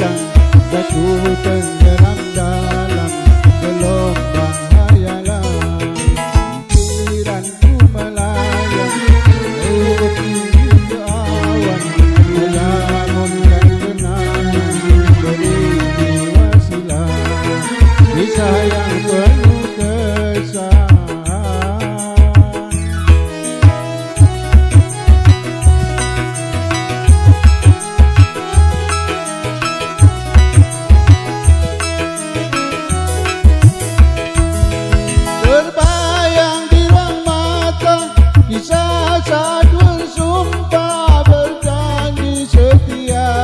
bincang, aku tenggelam dalam gelombang hayalan. Pikiranku melayang jauh tinggi ke awan, melamunkan kenangan beristiwa silam, kisah yang penuh kesan. Terbayang di ruang mata kisah sadul sumpah berjanji setia.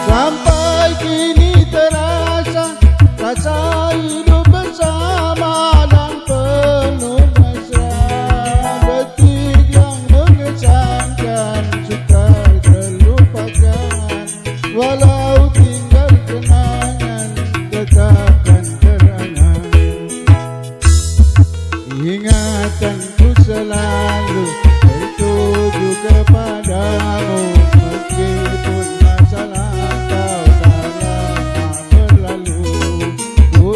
Sampai kini terasa rasa hidup bersama dan penuh mesra. Detik yang mengesankan sukar terlupakan, walau tinggal kenangan tetapkan terangan. Ingatanku selalu tertuju kepadamu, meskipun masa lampau tak lama berlalu. Ku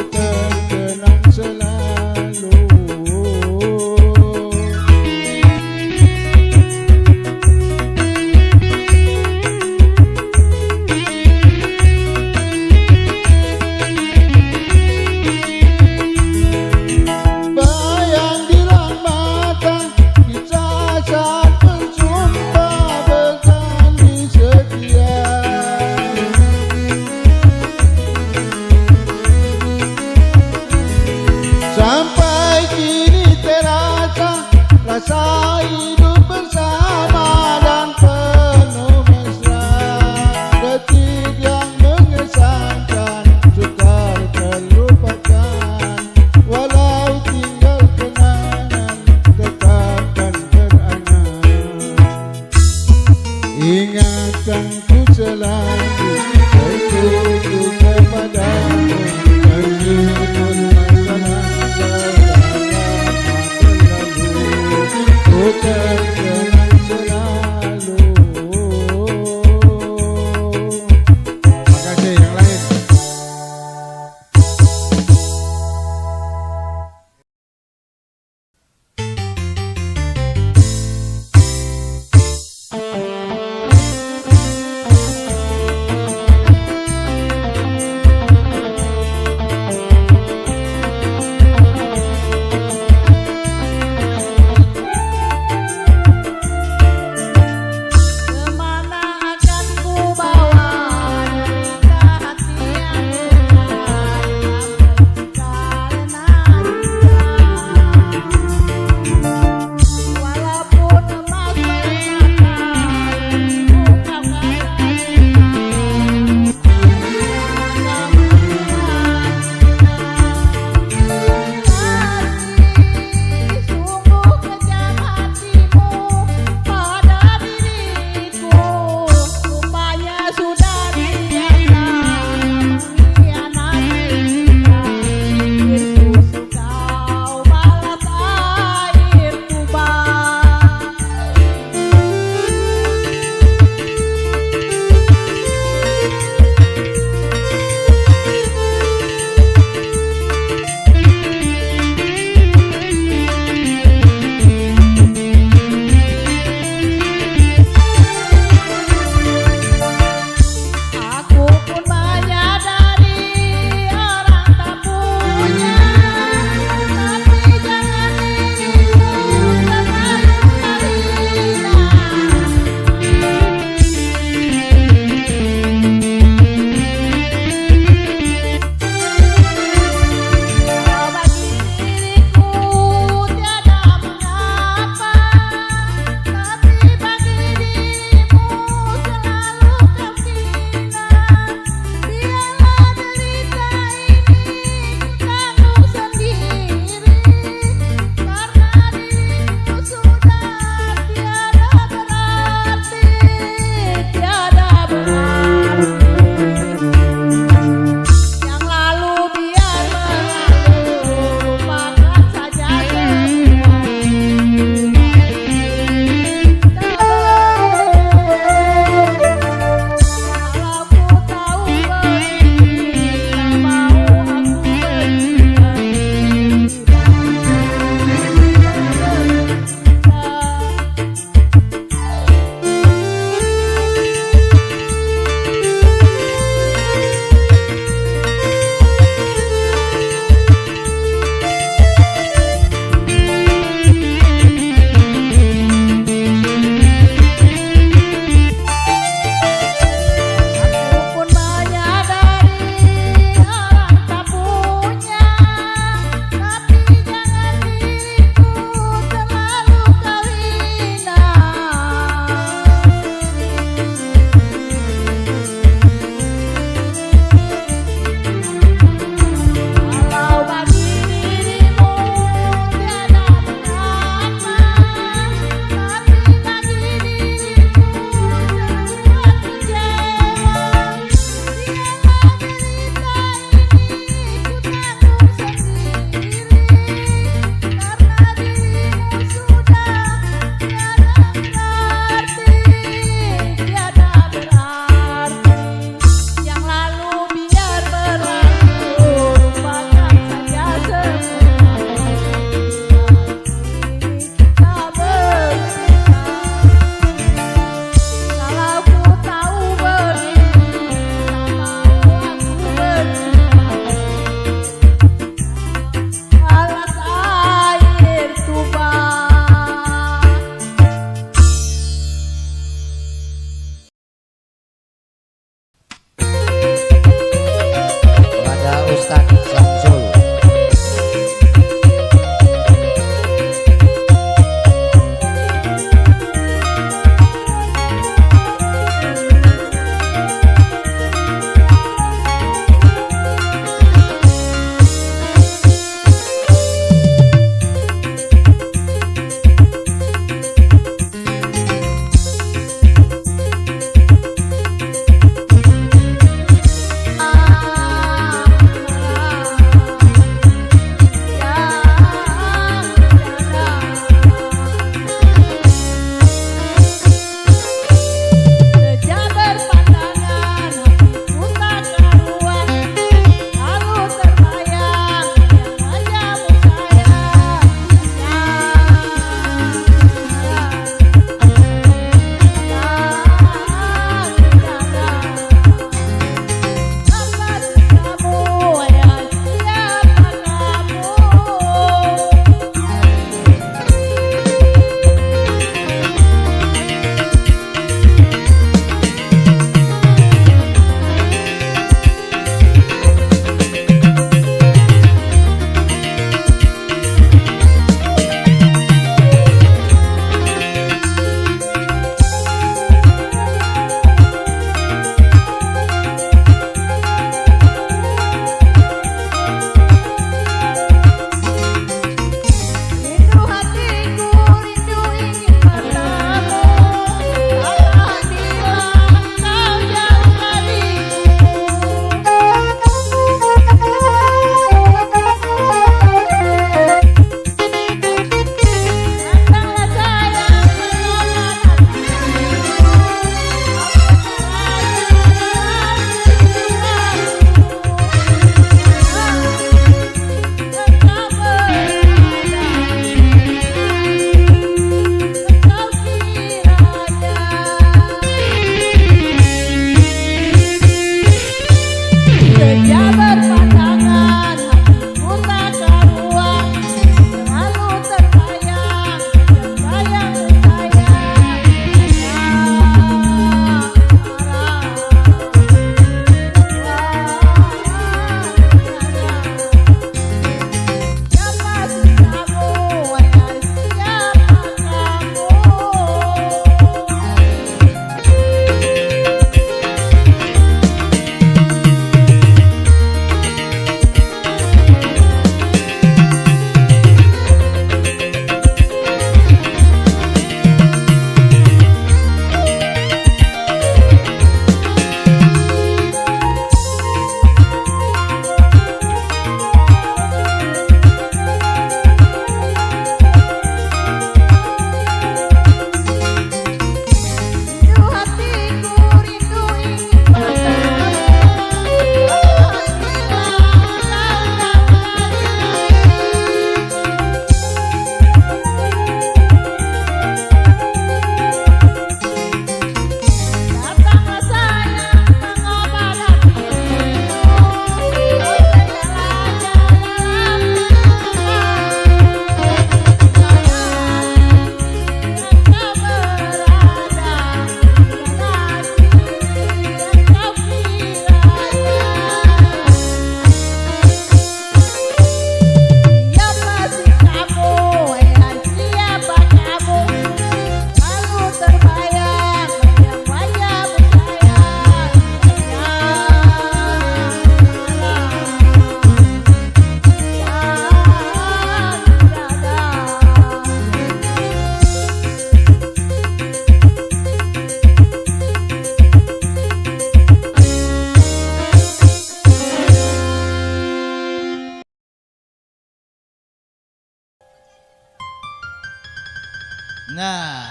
Nah,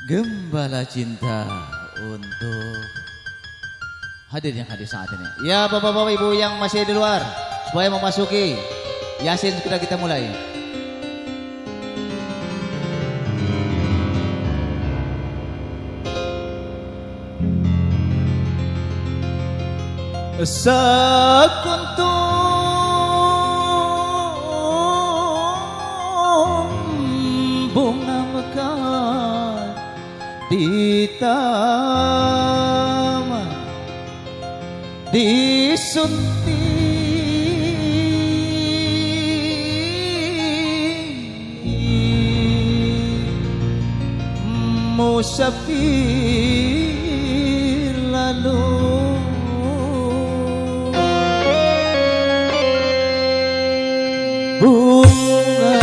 Gembala Cinta untuk hadir yang hadir saat ini. Ya bapak-bapak ibu yang masih di luar, supaya memasuki Yasin sudah kita mulai. Sakuntum bunga mekar di taman disunting musafir lalu bunga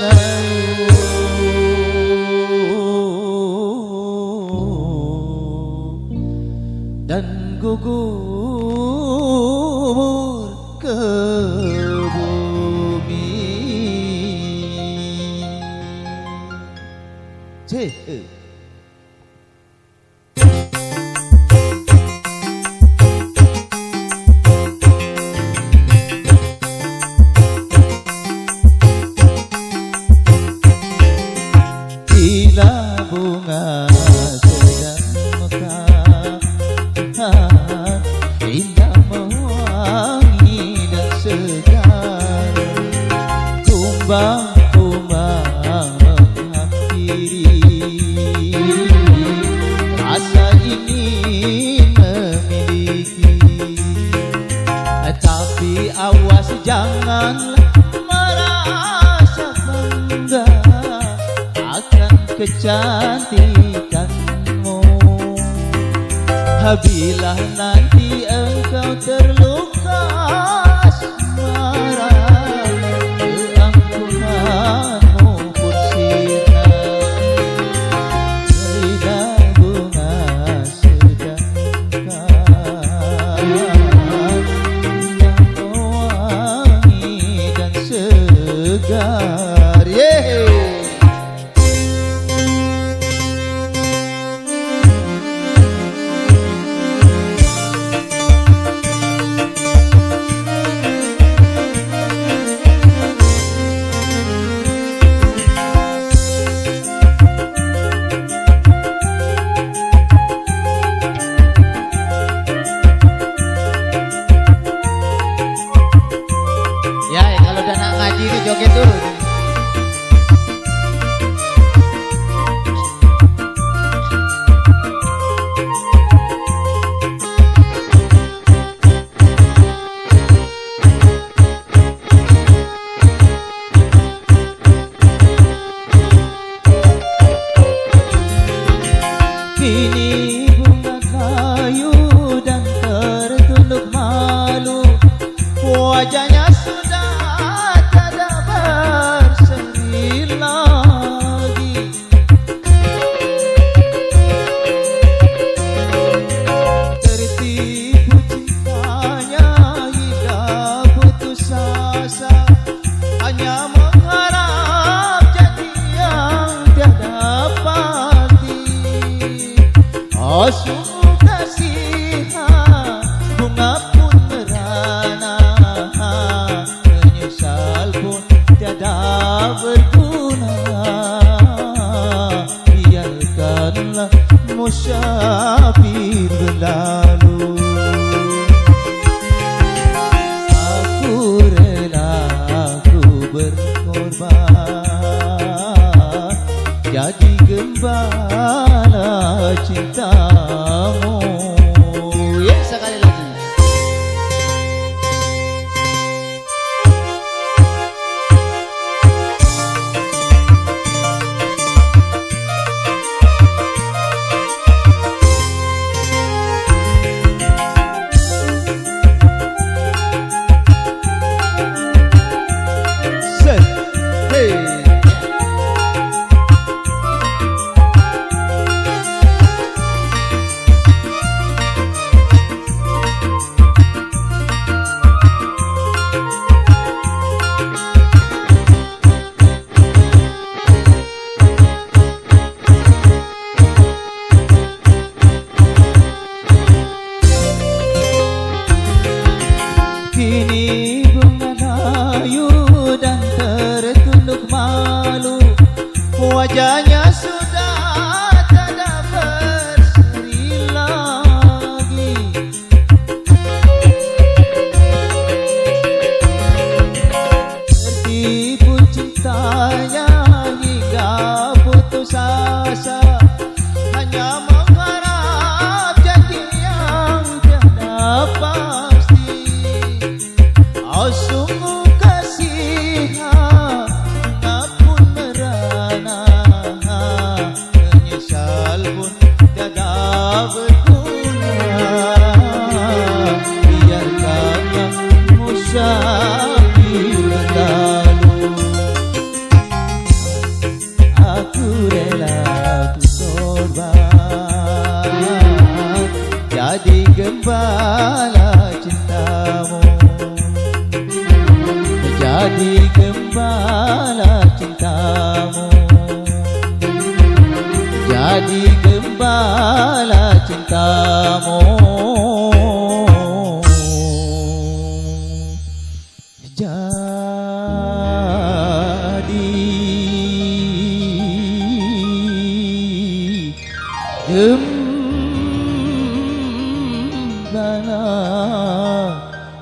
layu dan gugur ke bumi. Bila bunga sedang mekar, indah mewangi dan segar, kumbang-kumbang menghampiri, rasa ingin memiliki. Tapi awas janganlah merasa bangga akan kecantikanmu. Bila nanti engkau terluka asmara, keangkuhanmu pun sirna. Lidah bunga sedang mekar, indah mewangi dan segar. bunga kayu dan tertunduk malu, wajahnya sudah tak berseri lagi. Tertipu cintanya hingga putus asa, hanya mengharap janji yang tiada pasti. Oh sungguh kasihan, pun merana, menyesal pun tiada berguna. Biarkan yang musafir berlalu, aku rela untuk korban jadi gembala cintamu, jadi gembala cintamu, jadi gembala cintamu. Jadi gembala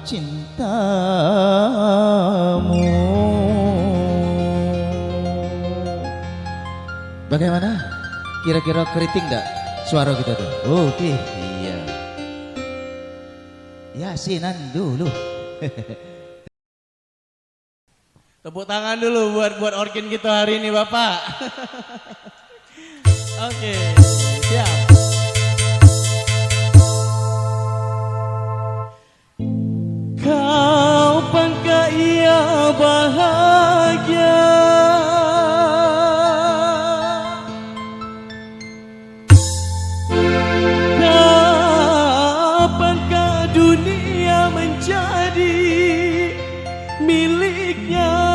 cintamu. Bagaimana? Kira-kira keriting gak suara kita tuh? Oke, iya. Yasinan dulu. Tepuk tangan dulu buat organ kita hari ini Bapak. Oke, siap. Kapankah ia bahagia? Kapankah dunia menjadi miliknya?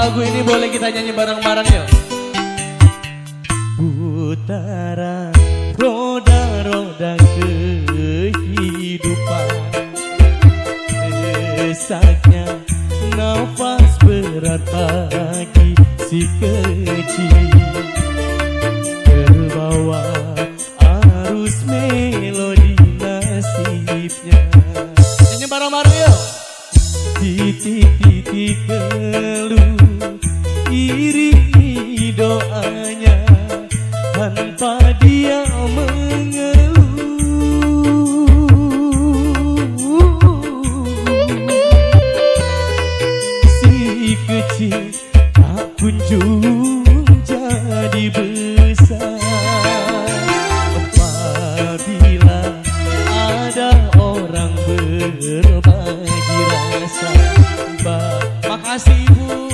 Lagu ini boleh kita nyanyi bareng-bareng yuk. Putaran roda-roda kehidupan, desaknya nafas berat bagi si kecil, terbawa arus melodi nasibnya. Nyanyi bareng-bareng yuk. Titik-titik keluh iringi doanya, tanpa dia mengeluh. Si kecil tak kunjung jadi besar apabila ada orang berbagi rasa. Makasih Ibu,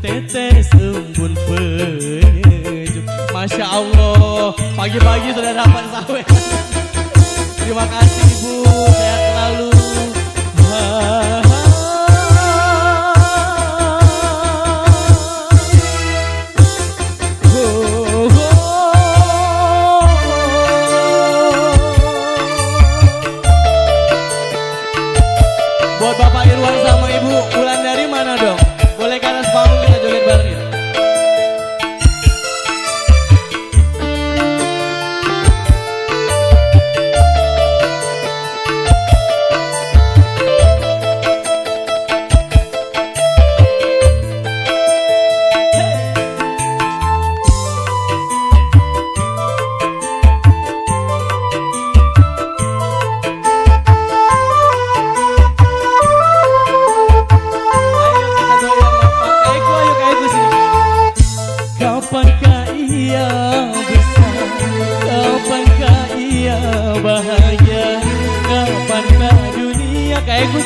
tetes embun penyejuk. Masya Allah, pagi-pagi sudah dapat sawe. Terima kasih Ibu, sehat selalu. Buat Bapak Irwan sama Ibu Bulan dari mana dong? Boleh kanan sepanggung kita joget bareng ya? Kapankah ia besar? Kapankah ia bahagia? Kapankah dunia kayak Gus?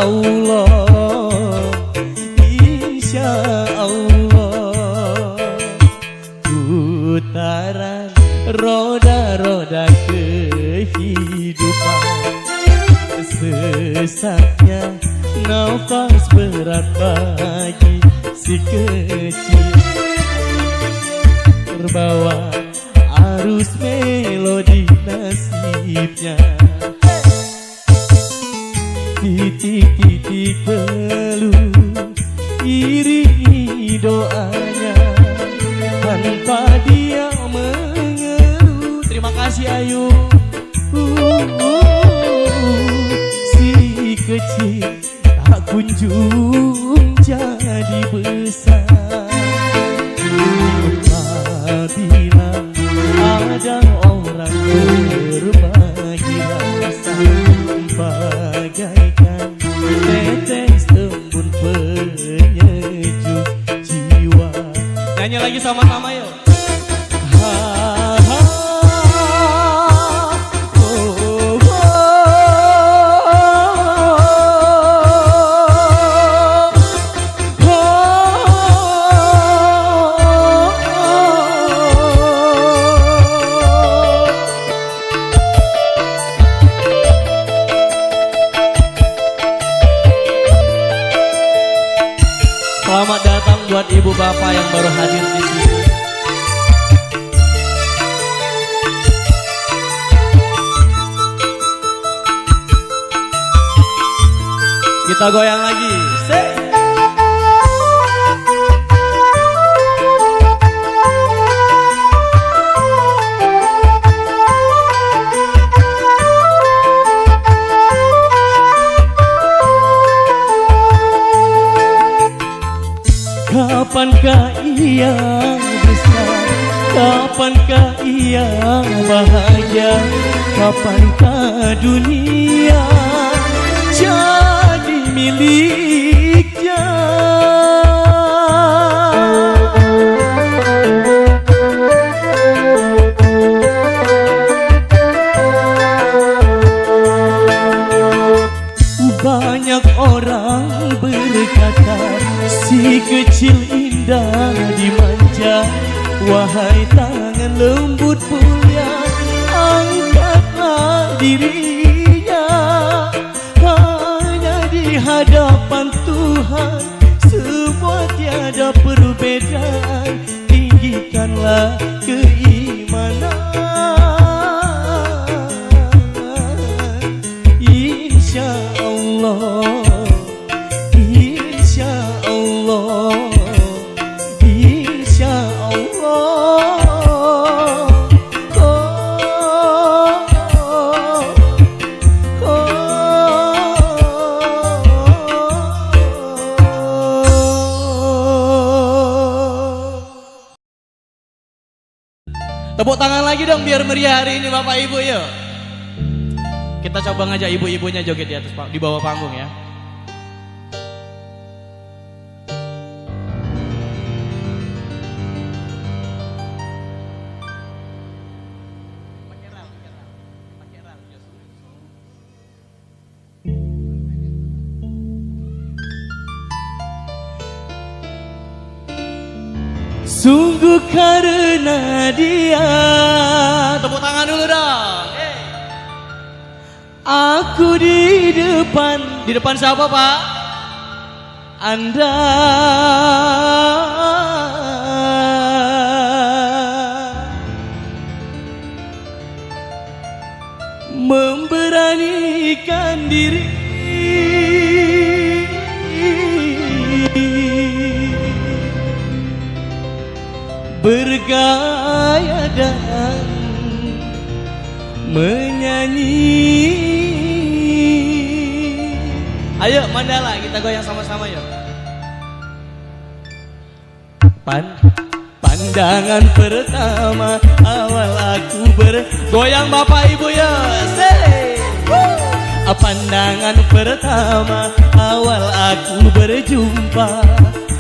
Allah, insya Allah. Putaran roda-roda kehidupan, sesaknya nafas berat bagi si kecil, terbawa arus melodi nasibnya. Titik-titik keluh iringi doanya, tanpa dia mengeluh. Terima kasih Ayu. Si kecil tak kunjung jadi besar. Apabila ada orang berbagi rasa, bagaikan tetes embun penyejuk jiwa. Nyanyi lagi sama-sama yuk. Ha, ha, oh, oh. Selamat datang buat ibu bapak yang baru hadir di sini. Kita goyang lagi. Say. Kapankah ia besar? Kapankah ia bahagia? Kapankah dunia jadi miliknya? Banyak orang berkata si kecil indah dimanja. Wahai tangan lembut mulia, angkatlah dirinya. Hanya di hadapan Tuhan semua tiada perbedaan. Tinggikanlah keimanan, insya Allah. Insya Allah, insya Allah. Oh, oh, oh. Tepuk tangan lagi dong biar meriah hari ini Bapak Ibu yuk. Kita coba ngajak ibu-ibunya joget di atas di bawah panggung ya. Sungguh karena dia. Tepuk tangan dulu dong. Aku di depan. Di depan siapa Pak? Anda. Memberanikan diri. Bergaya dan menyanyi. Ayo Mandala kita goyang sama-sama yuk. Pandangan pertama awal aku goyang Bapak Ibu ya. Say. Pandangan pertama awal aku berjumpa,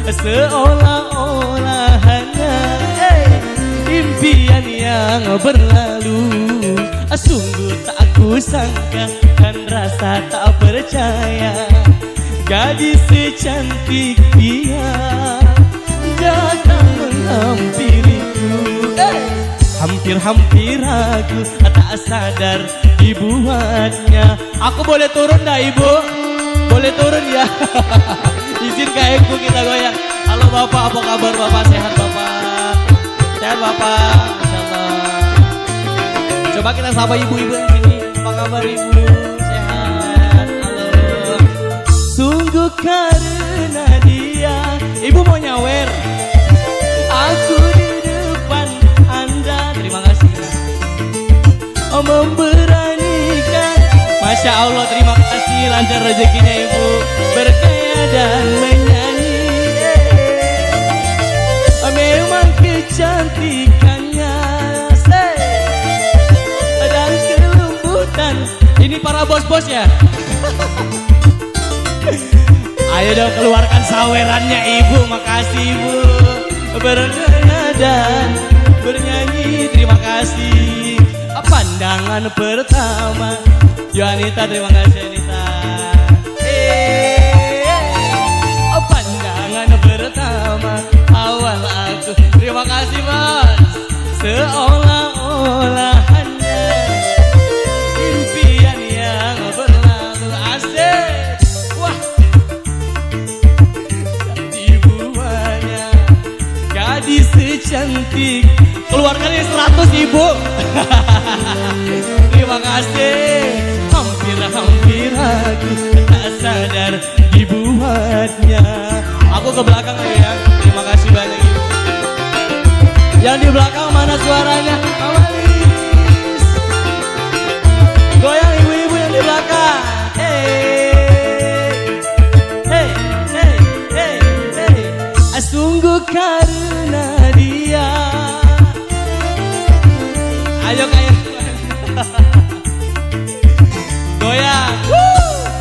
seolah-olah hanya impian yang berlalu. Sungguh tak ku sangka dan rasa tak percaya gadis secantik dia datang menghampiriku. Hampir-hampir aku tak sadar dibuatnya. Aku boleh turun dah ibu? Boleh turun ya? Izin kayakku kita goyang. Halo bapak, apa kabar bapak? Sehat bapak? Sehat bapak? Masya Allah. Coba kita sapa ibu-ibu yang sini. Apa kabar ibu? Sehat? Halo. Sungguh karena dia. Ibu mau nyawer? Aku di depan Anda. Terima kasih. Memberanikan. Masya Allah, terima kasih. Lancar rezekinya ibu. Berkaya dan menyanyi. Memang kecantikannya dan kelembutan. Ini para bos-bos ya. Ayo dong keluarkan sawerannya ibu. Makasih ibu. Berkaya dan bernyanyi. Terima kasih. Pandangan pertama Yohanita, terima kasih Anita. Pandangan pertama awal aku. Terima kasih mas. Seolah-olah hanya impian yang berlalu. Asik. Wah. Dibuatnya gadis secantik. Keluarkannya 100 ibu. Terima kasih. Hampir-hampir aku tak sadar dibuatnya. Aku ke belakang ya. Terima kasih banyak ibu. Yang di belakang mana suaranya? Amalis. Goyang ibu-ibu yang di belakang. Hey. Sungguh karena dia. Ayo kayak goyang.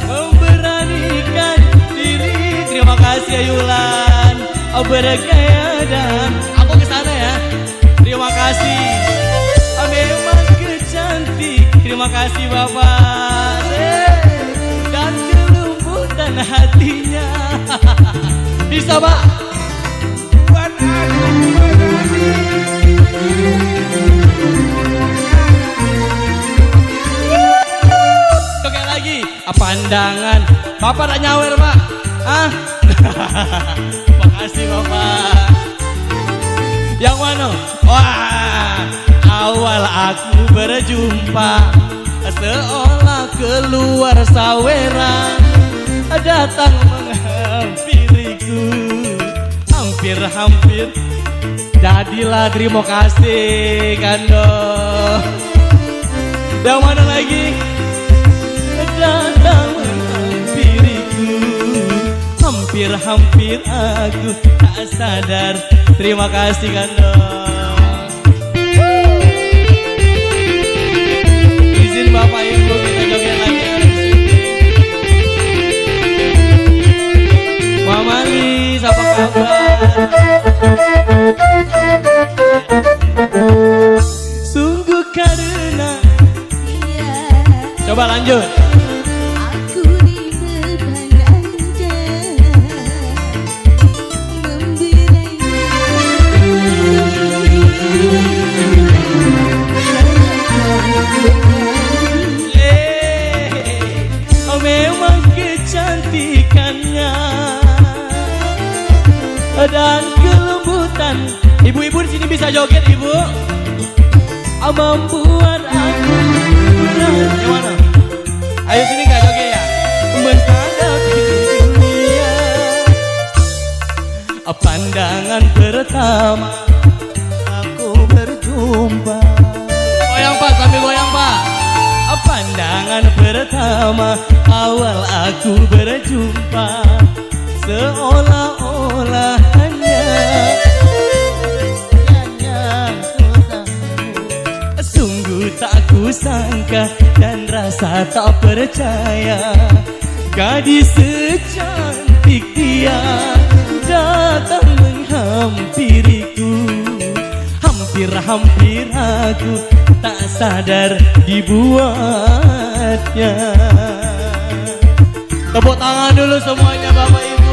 Memberanikan diri. Terima kasih Ayulan. Bergaya dan aku kesana ya. Terima kasih. Memang kecantik. Terima kasih bapak. Dan kelembutan hatinya. Bisa pak? Buat aku berani. Oke lagi. Pandangan. Bapak tak nyawer pak? Ah? Makasih bapak. Yang mana? Wah, awal aku berjumpa seolah keluar saweran datang menghampiriku. Hampir-hampir jadilah. Terima kasih Kando. Yang mana lagi? Datang menghampiriku. Hampir-hampir aku tak sadar. Terima kasih Kando. Izin bapak ibu kita joget lagi. Mama Lis, apa kabar? Sungguh karena coba lanjut. Memang kecantikannya dan kelembutan. Ibu-ibu di sini bisa joget ibu. Membuat aku berat. Yang mana? Ayo sini nggak joget ya? Menghadapi dunia. Pandangan pertama aku berjumpa. Goyang pak, sambil goyang pak. Pandangan pertama awal aku berjumpa seolah-olah hanya sungguh tak kusangka dan rasa tak percaya gadis secantik dia datang menghampiriku. Hampir-hampir aku tak sadar dibuatnya. Tepuk tangan dulu semuanya Bapak Ibu.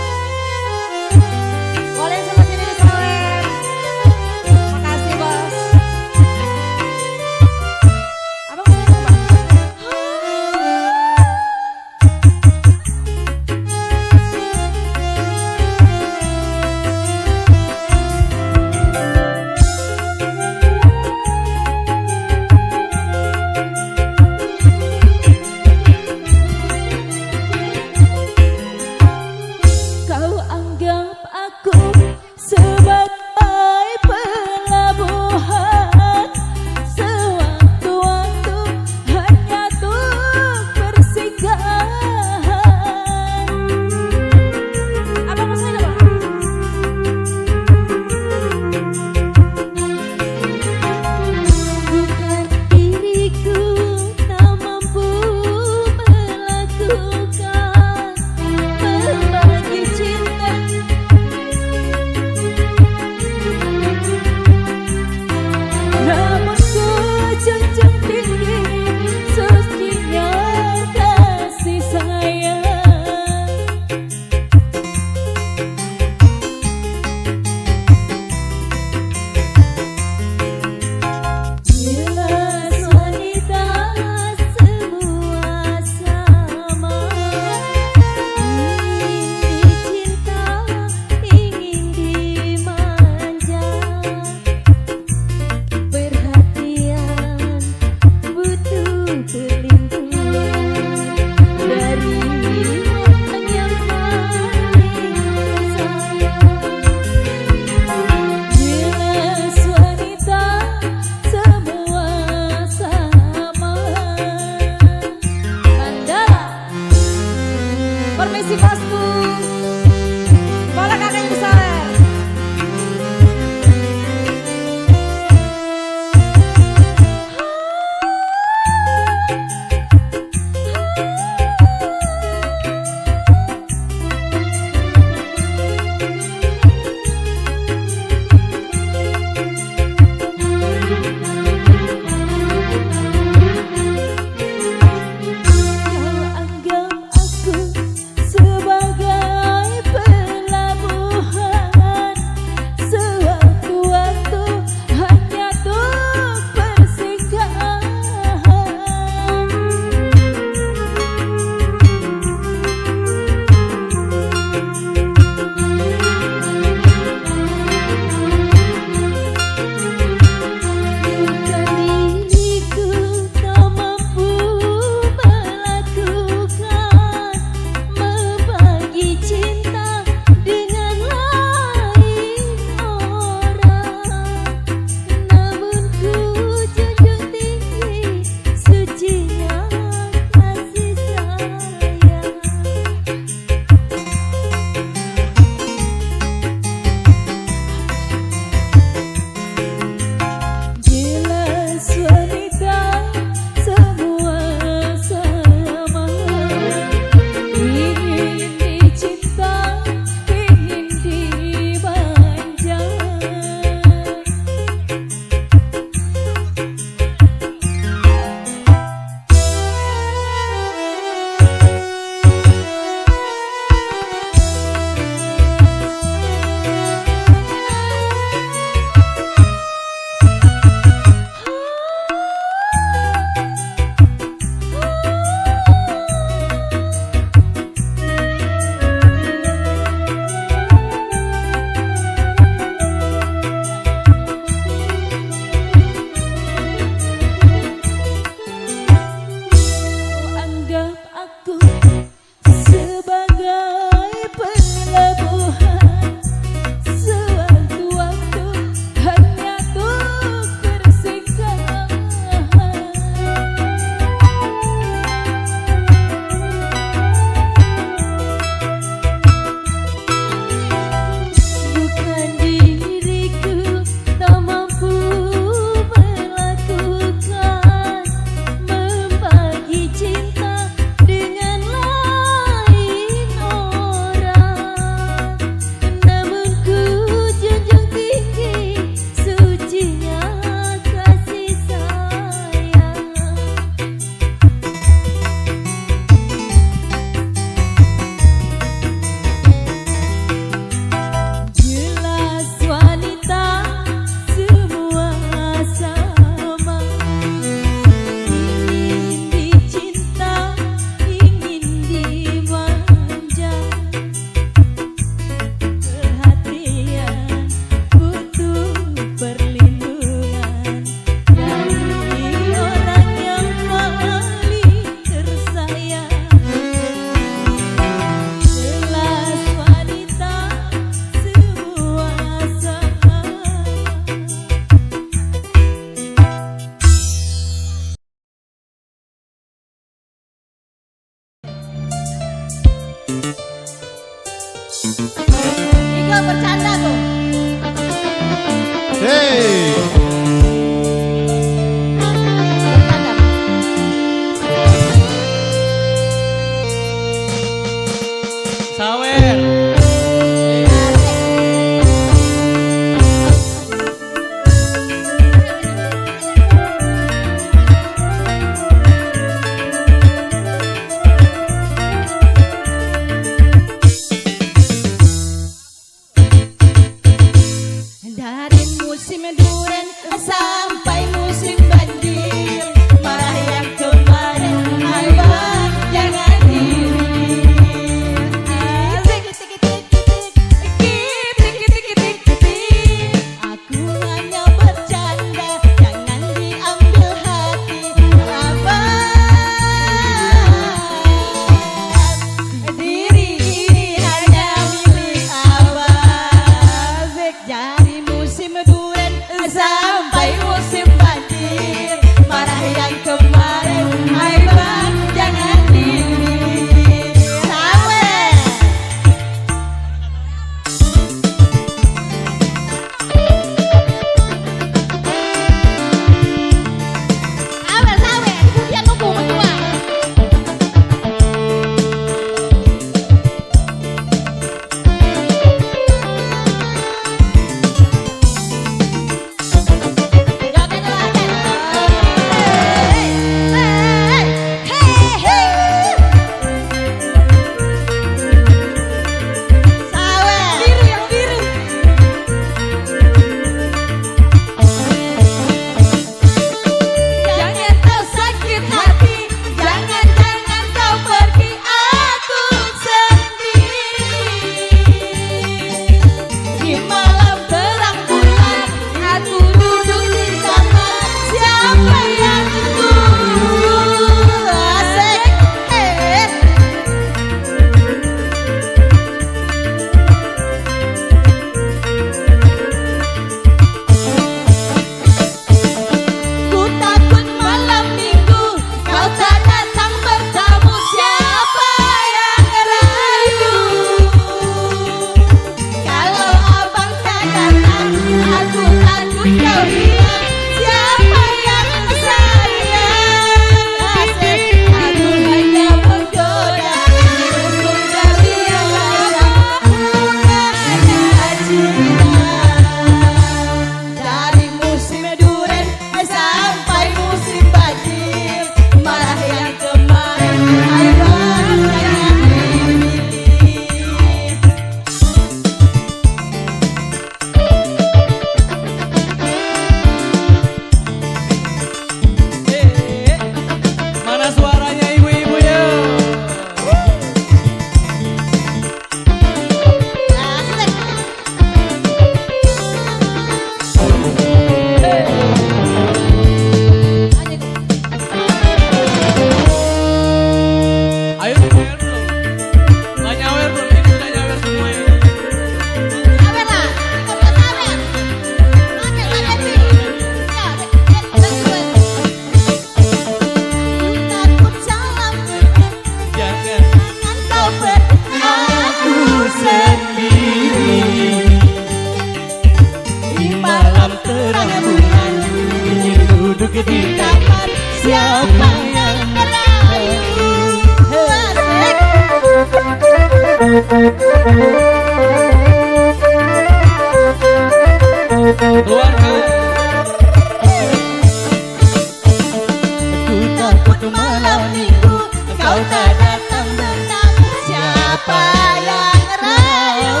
malam minggu kau tak datang tentang siapa yang rayu.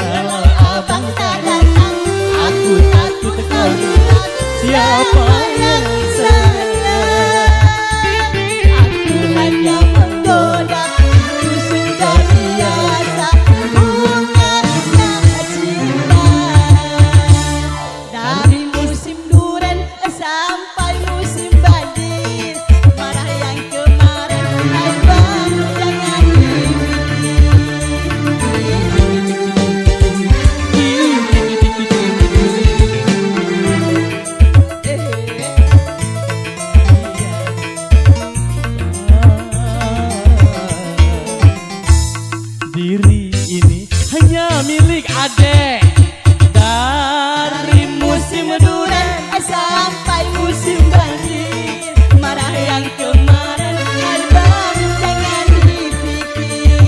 Kalau abang tak datang aku takut kau bilang siapa yang sayang. Aku hanya menggoda sudah biasa bunganya cinta. Dari musim duren sampai musim banjir, marah yang kemarin abang jangan Diri ini hanya milik adek. Dari musim duren sampai musim banjir, marah yang kemarin abang jangan dipikir.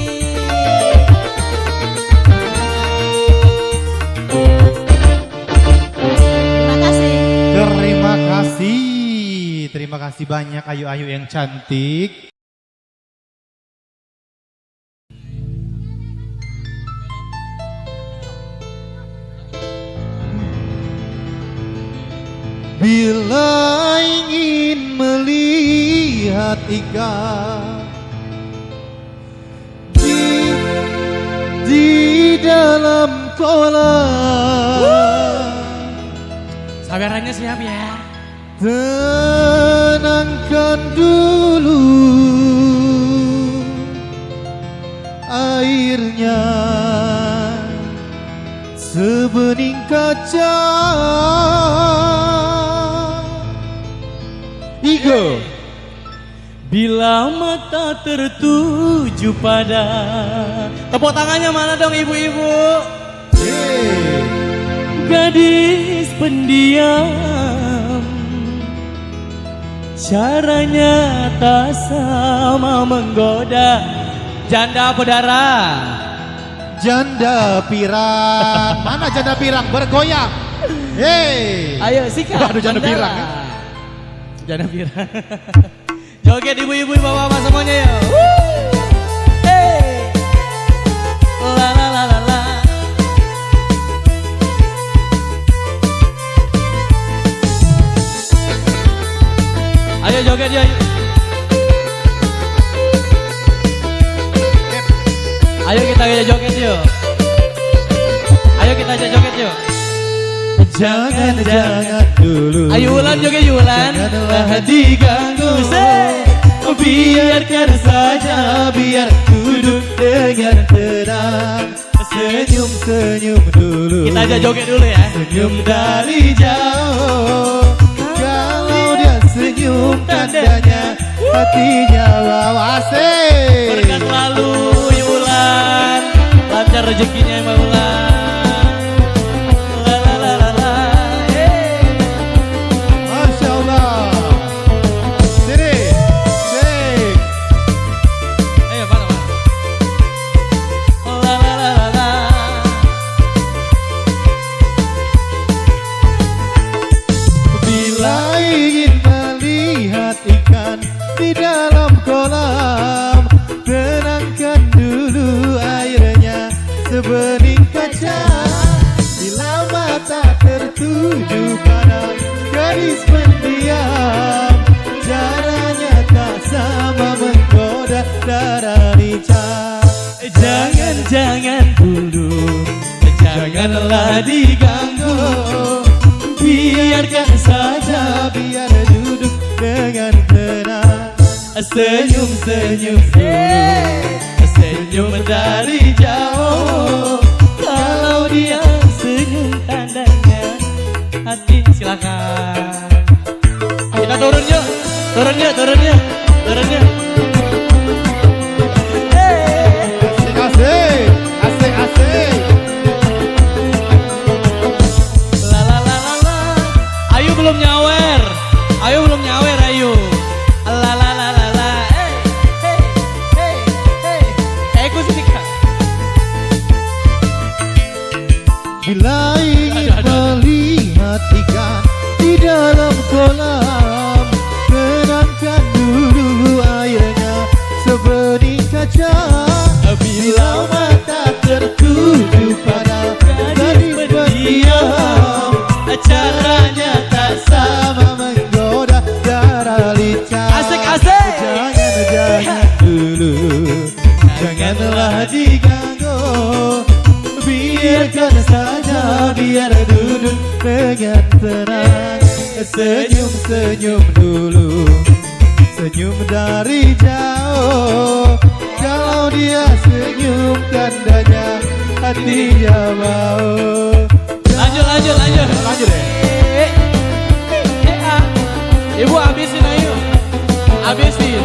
Terima kasih. Terima kasih. Terima kasih banyak Ayu-Ayu yang cantik. Bila ingin melihat ikan di dalam kolam, sabarannya siap ya. tenangkan dulu airnya sebening kaca. Igo. Bila mata tertuju pada, tepuk tangannya mana dong ibu-ibu? Gadis pendiam, caranya tak sama menggoda. Janda pedara, Janda pirang. Mana janda pirang bergoyang? Hei. ayo sikat. Aduh, janda mandala. pirang, ya. Janda pirang. Joget ibu-ibu bapak-bapak semuanya ya. Hey. La la la la la. Ayo joget ya. Ayo kita joget yuk. Ayo kita joget yuk. Jangan dulu. Ayo Ulan joget Ulan. Janganlah diganggu. Biarkan saja, biar duduk dengan tenang. Senyum-senyum dulu. Kita aja joget dulu ya. Senyum dari jauh. Kalau dia senyum tandanya hatinya wawase. Berkat selalu Ulan, lancar rezekinya Mbak Ulan. La la la la la. Masya Allah. Sini, sini. Ayo mana mana. La la la la la. Bila ingin melihat ikan di dalam kolam, tenangkan dulu airnya sebening kaca. Bila mata tertuju pada gadis pendiam, caranya tak sama menggoda darah lincah. Jangan dulu, janganlah diganggu. Biarkan saja, biar duduk dengan tenang. Senyum-senyum dulu, senyum dari jauh. Kalau dia senyum tandanya hati. Silakan. Kita turun yuk, turun yuk, turun yuk, turun yuk. Asik, asik, asik. La la la la la. Ayu belum nyawer. Ayu belum nyawer Ayu. La la la la la. Hey hey hey hey. Aku sini Kak. Bila ingin melihat ikan di dalam kolam, dengan tenang. Senyum-senyum dulu, senyum dari jauh. Kalau dia senyum tandanya hatinya mau. Lanjut. Lanjut deh. Ibu habisin ayo. Habisin.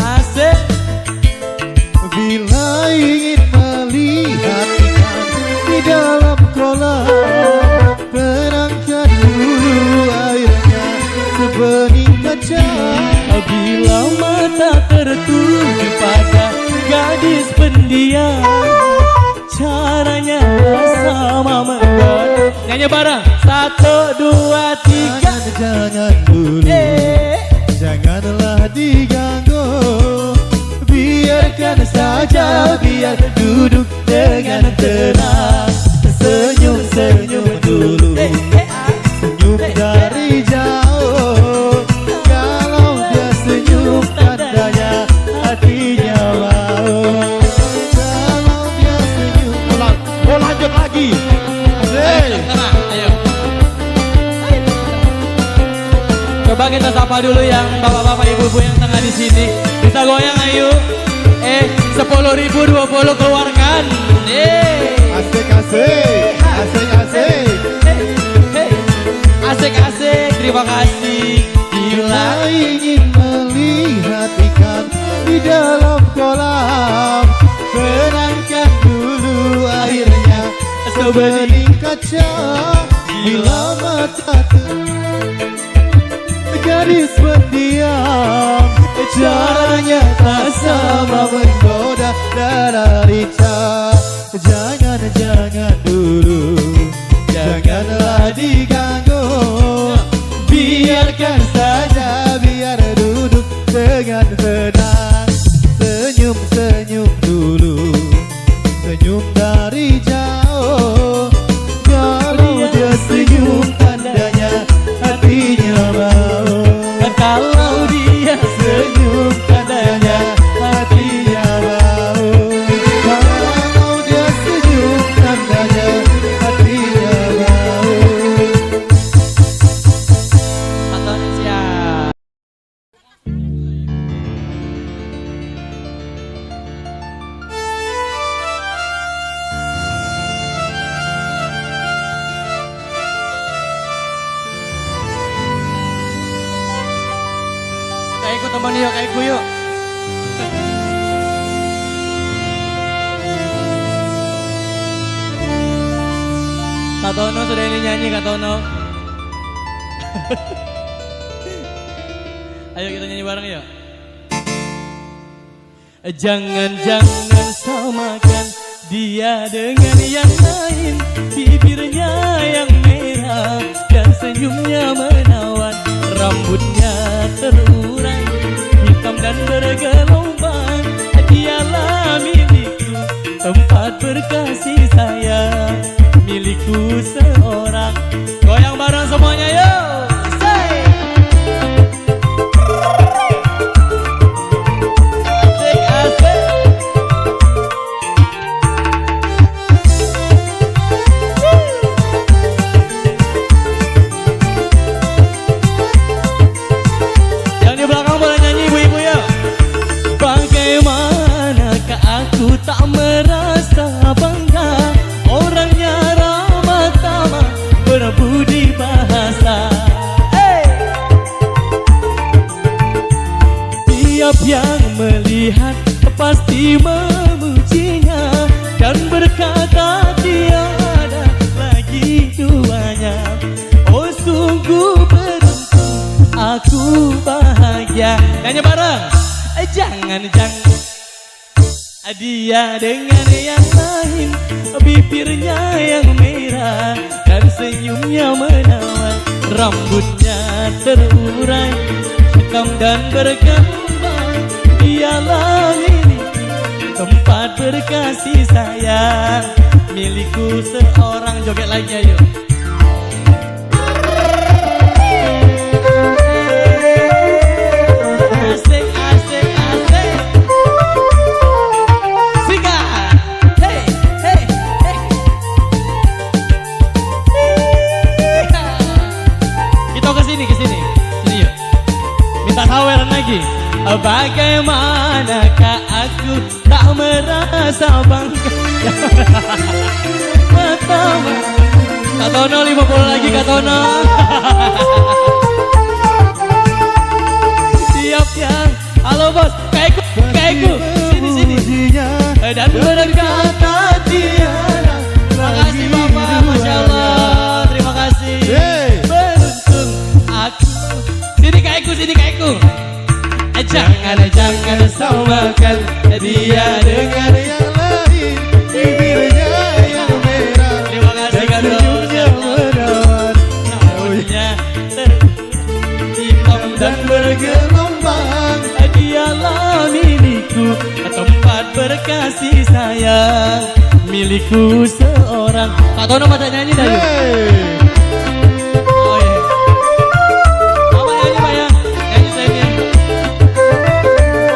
Asik. Bila ingin melihat ikan di dalam kolam, terangkan dulu airnya sebening kaca. Bila mata tertuju pada gadis pendiam, caranya sama menggoda. Nyanyi bareng, 1, 2, 3. Jangan dulu, janganlah diganggu. Biarkan saja, biar duduk dengan tenang. Senyum-senyum dulu, senyum dari jauh. Kalau dia senyum tandanya hatinya mau. Kalau dia senyum, lanjut lagi. Ayo. Coba kita sapa dulu yang bapak-bapak, ibu-ibu yang tengah di sini. Bisa goyang ayo. 10.000 20 keluarkan. Asik-asik, asik-asik. Asik-asik, terima kasih. Bila ingin melihat ikan di dalam kolam, terangkan dulu airnya sebening kaca. Bila mata gadis pendiam, caranya tak sama menggoda dan rica. Jangan dulu, janganlah diganggu. Biarkan saja, biar duduk dengan tenang. Senyum-senyum dulu, senyum dari jauh. Kalau dia senyum tandanya hatinya mau. Kalau dia Senyum tandanya hatinya mau. Kalau dia senyum tandanya hatinya mau. atau siap. Kayak ikut teman yuk, kayak gue yuk. Kak Tono sudah ini nyanyi Kak Tono. Ayo kita nyanyi bareng yuk. Jangan-jangan samakan dia dengan yang lain. Bibirnya yang merah dan senyumnya menawan. Rambutnya terurai, hitam dan bergelombang. Dialah milikku, tempat berkasih sayang, milikku seorang. Goyang bareng semuanya yuk. Say. Asik. Yang di belakang boleh nyanyi ibu-ibu ya. Bagaimanakah aku tak merasa bangga, orangnya ramah tamah, berbudi bahasa. Tiap yang melihat pasti memujinya dan berkata tiada lagi duanya. Oh sungguh beruntung, aku bahagia. Nyanyi bareng. Jangan-jangan dia dengan yang lain, bibirnya yang merah dan senyumnya menawan. Rambutnya terurai, hitam dan bergelombang. Dialah milik, tempat berkasih sayang, milikku seorang. Joget lagi ayo. saweran lagi. Bagaimanakah aku tak merasa bangga. Pertama Kak Tono 50 lagi Kak Tono. Siap yang halo bos. Kaiku sini. Dan berkata tiada. Terima kasih Bapak, Masya Allah. Terima kasih. Beruntung aku. Sini Kaiku. Jangan samakan dia dengan yang lain, bibirnya yang merah, terima kasih Kak senyumnya menawan, rambutnya hitam dan bergelombang. Dialah milikku, tempat berkasih sayang, milikku seorang. Kak Tono pada nyanyi dah yuk. Oh iya. Apa nyanyi Pak ya? Nyanyi saya ini.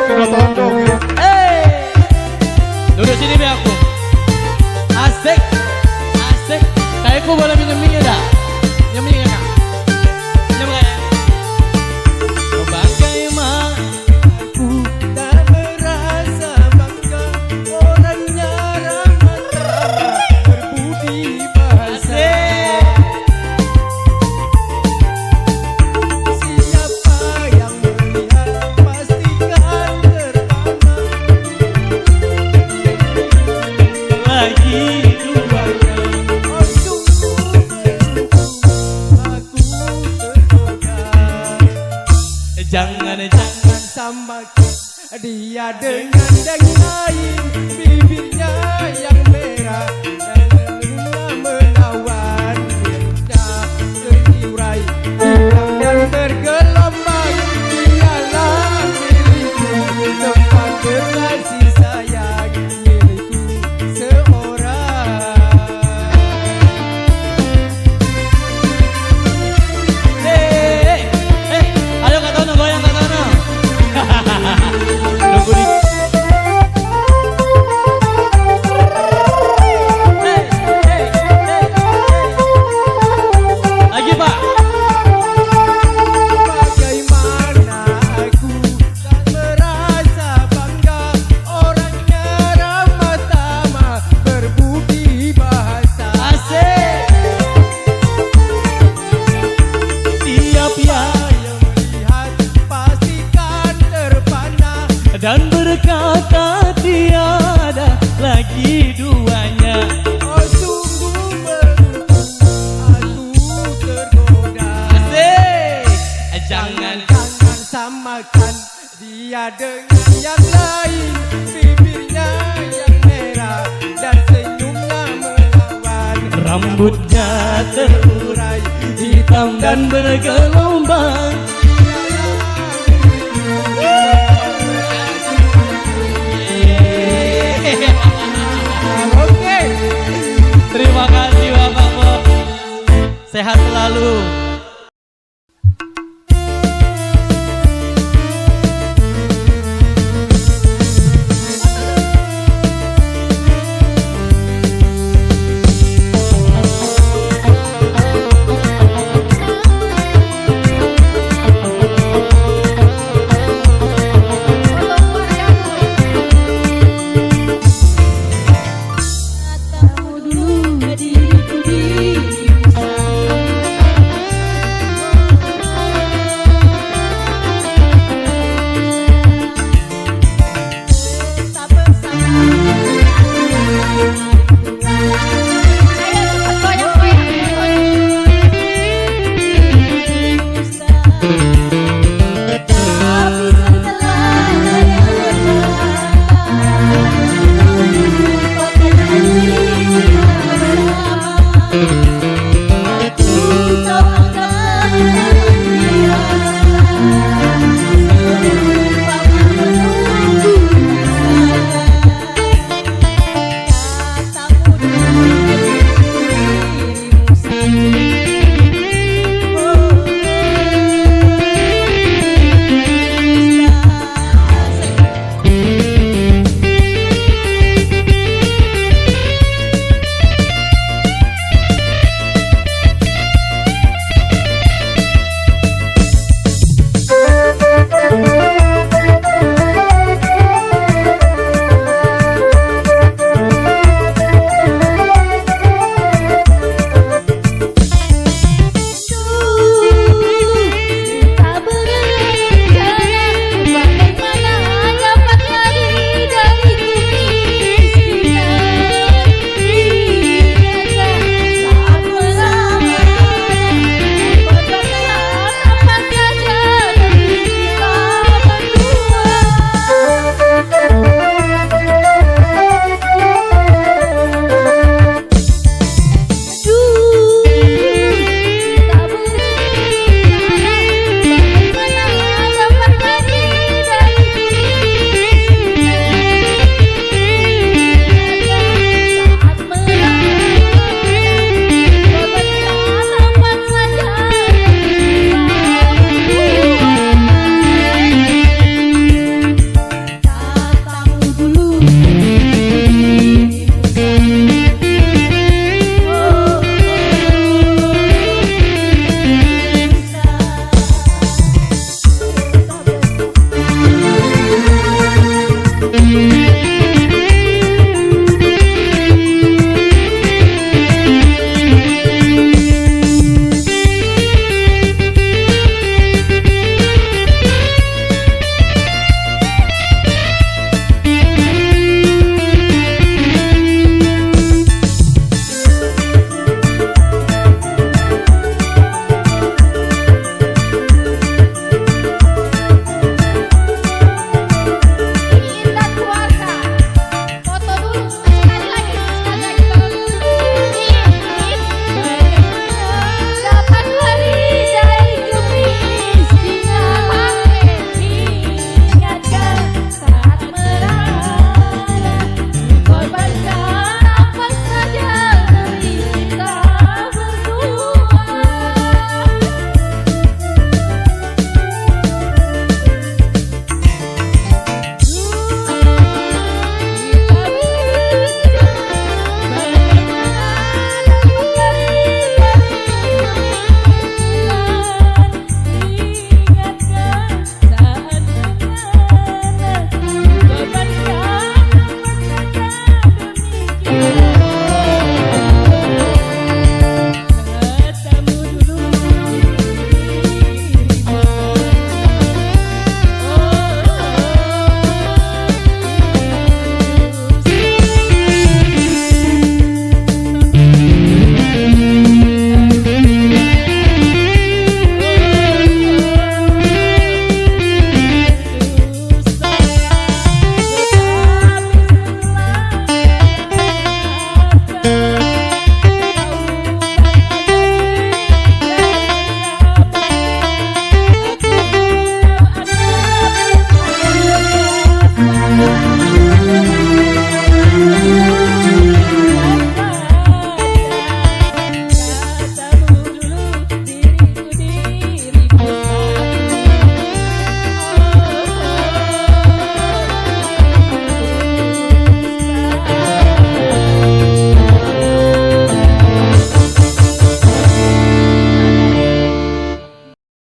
Sudah tondong ya. Duduk sini be aku. Asik. Kayakku boleh minum-minum dah. Minum-minum ya Kak. Minum Kak ya. Bagaimana aku tak merasa bangga, orangnya ramah berbudi bahasa. Siapa yang melihat pastikan terpana. Lagi duanya, oh sungguh beruntung aku tergoda. Jangan samakan dia dengan yang lain, bibirnya yang merah dan senyumnya menawan, kulitnya terurai hitam dan bergelombang. Dialah milikku, tempat berkasih sayang, milikku seorang. Ayo Kak Tono, goyang Kak Tono. Nunggu di. Lagi Pak. Bagaimana aku tak merasa bangga, orangnya ramah tamah berbudi bahasa. Asik. Tiap yang melihat pastikan terpana dan berkata tiada lagi duanya. Oh sungguh beruntung aku tergoda. Asik. Jangan samakan dia dengan yang lain, bibirnya yang merah dan senyumnya menawan, rambutnya terurai hitam dan bergelombang. Oke. Terima kasih Bapak Bos. Sehat selalu.